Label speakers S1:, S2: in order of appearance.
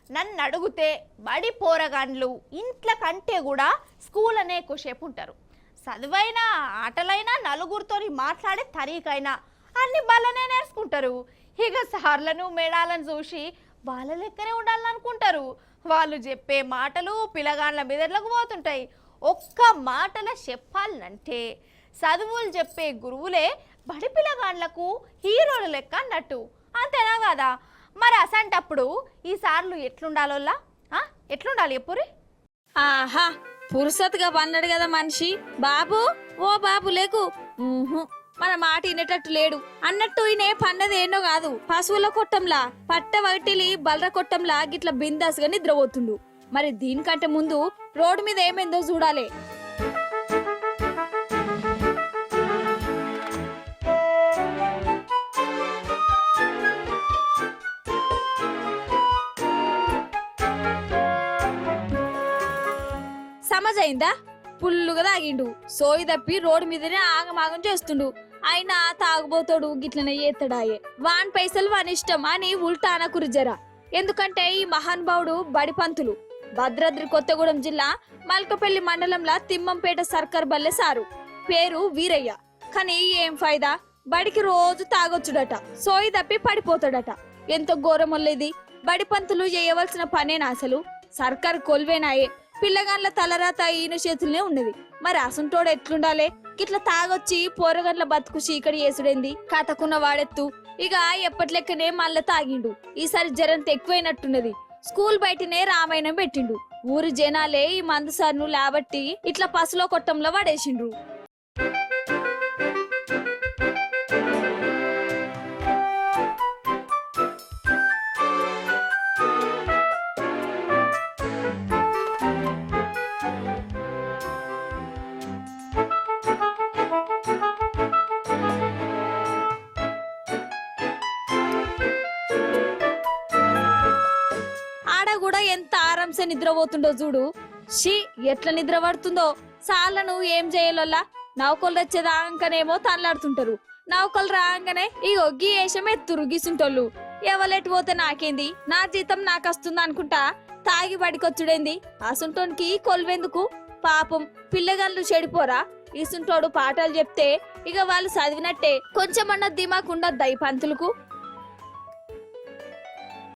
S1: నన్ను అడిగితే బడి పోరగాండ్లు ఇంట్ల కంటే కూడా స్కూల్ అనే ఎక్కువసేపు ఉంటారు. చదువైనా ఆటలైనా నలుగురితోని మాట్లాడే తరీకైనా అన్ని బలనే నేర్చుకుంటారు. ఇక సార్లను మేడాలను చూసి వాళ్ళ లెక్కనే ఉండాలనుకుంటారు. వాళ్ళు చెప్పే మాటలు పిల్లగాండ్ల మెదడులకు పోతుంటాయి. ఒక్క మాటల చెప్పాలంటే చదువులు చెప్పే గురువులే బడి పిల్లగాండ్లకు హీరోల లెక్క అన్నట్టు, అంతేనా కదా? మరి అసంటప్పుడు ఈ సార్లు ఎట్లుండాలోల్లా ఎట్లుండాలి ఎప్పురి?
S2: ఆహా, పురుసత్తుగా పన్నాడు కదా మనిషి. బాబు, ఓ బాబు లేకు. మన మాట వినేటట్టు లేడు అన్నట్టు ఈయన పన్నది ఏంటో కాదు, పశువుల కొట్టంలా పట్ట వటిలి బలర కొట్టంలా గిట్ల బిందాసుగా నిద్రపోతుండు. మరి దీనికంటే ముందు రోడ్డు మీద ఏమైందో చూడాలి. సమజైందా? పుల్లుగా తాగిండు, సోయి తప్పి రోడ్డు మీదనే ఆగమాగం చేస్తుండు. అయినా తాగుబోతాడు గిట్లనే చేస్తాడాయే. వాన్ పైసలు వాని ఇష్టం అని ఉల్టా అనకురు జరా. ఎందుకంటే ఈ మహానుభావుడు బడిపంతులు భద్రాద్రి కొత్తగూడెం జిల్లా మల్కపల్లి మండలంలో తిమ్మంపేట సర్కార్ బల్లె సారు, పేరు వీరయ్య. కానీ ఏం ఫైదా, బడికి రోజు తాగొచ్చుడట, సోయి తప్పి పడిపోతాడట. ఎంతో ఘోరమొల్లేది. బడిపంతులు చేయవలసిన పనేనా అసలు? సర్కార్ కొల్వేనాయే. పిల్లగాండ్ల తలరాత ఈయన చేతుల్నే ఉన్నది. మరి అసంటోడు ఎట్లుండాలే? గిట్ల తాగొచ్చి పోరగండ్ల బతుకు చీకటి చేసుడేంది? కథకున్న వాడెత్తు. ఇక ఎప్పట్లెక్కనే మళ్ళా తాగిండు. ఈసారి జరంత ఎక్కువైనట్టున్నది. స్కూల్ బయటనే రామాయణం పెట్టిండు. ఊరి జనాలే ఈ మందు సార్ను లాబట్టి ఇట్లా పసులో కొట్టంలో పడేసిండ్రు. కూడా ఎంత ఆరాంసే నిద్రపోతుండో చూడు. షీ, ఎట్లా నిద్ర పడుతుందో. సార్లను ఏం చేయాలల్లా? నౌకలు వచ్చేదాకనేమో తనలాడుతుంటారు. నౌకలు రాగానే ఇగో గీ వేషం ఎత్తురు గీసుంటోళ్ళు. ఎవలెటు పోతే నాకేంది, నా జీతం నాకు వస్తుంది అనుకుంటా తాగి బడికొచ్చుడేంది? అసుంటోనికి కొలువెందుకు? పాపం పిల్లగాళ్ళు చెడిపోరా? ఈసుంటోడు పాఠాలు చెప్తే ఇక వాళ్ళు చదివినట్టే. కొంచెమన్నా దిమాక్ ఉండద్దా ఈ పంతులకు?